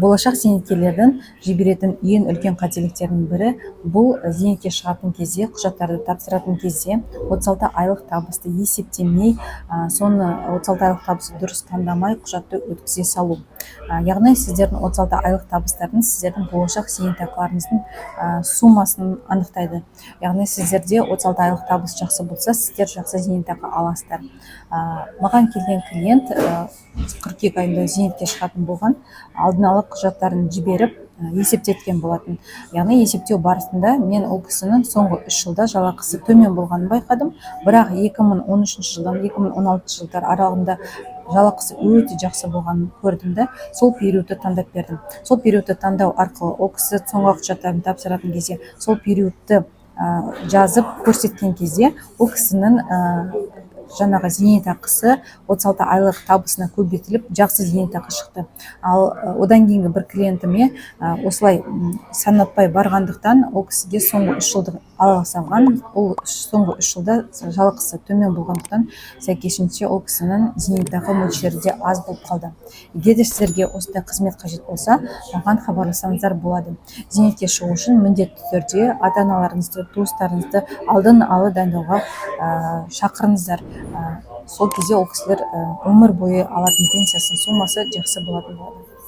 Болашақ зейнеткерлердің жіберетін ең үлкен қателіктердің бірі бұл зейнетке шығатын кезде, құжаттарды тапсыратын кезде 36 айлық табысты есептемей, соны 36 айлық табысты дұрыс таңдамай құжатты өткізе салу. Яғни сіздердің 36 айлық табыстардың сіздердің болашақ зейнетақыларыңыздың суммасын анықтайды. Яғни сіздерде 36 айлық табыс жақсы болса, сіздер жақсы зейнетақы аласыздар. Маған келген клиент қыркүйек айында зейнетке шығатын болған, алдын ала құжаттарын жіберіп есептеткен болатын. Яғни есептеу барысында мен ол кісінің соңғы 3 жылда жалақысы төмен болғанын байқадым, бірақ 2013 жылдан 2016 жылдар аралығында жалақысы өте жақсы болғанын көрдім да, сол периодты таңдап бердім. Сол периодты таңдау арқылы ол кісі соңғы құжаттарын тапсыратын кезде сол периодты жазып көрсеткен кезде ол кісінің жаңағы зейнетақысы 36 айлық табысына көбейтіліп жақсы зейнетақы шықты. Ал одан кейінгі бір клиентіме осылай санатпай барғандықтан ол кісіге соңғы 3 жылдық ала салған, ол соңғы 3 жылда жалақысы төмен болғандықтан сәйкесінше ол кісінің зейнетақы мөлшері де аз болып қалды. Егер де сіздерге осындай қызмет қажет болса, маған хабарласаңыздар болады. Зейнетке шығу үшін міндетті түрде ата-аналарыңызды, туыстарыңызды алдын ала дайындауға шақырыңыздар. Сол кезде ол кісілер өмір бойы алатын пенсиясының суммасы жақсы болатын болады.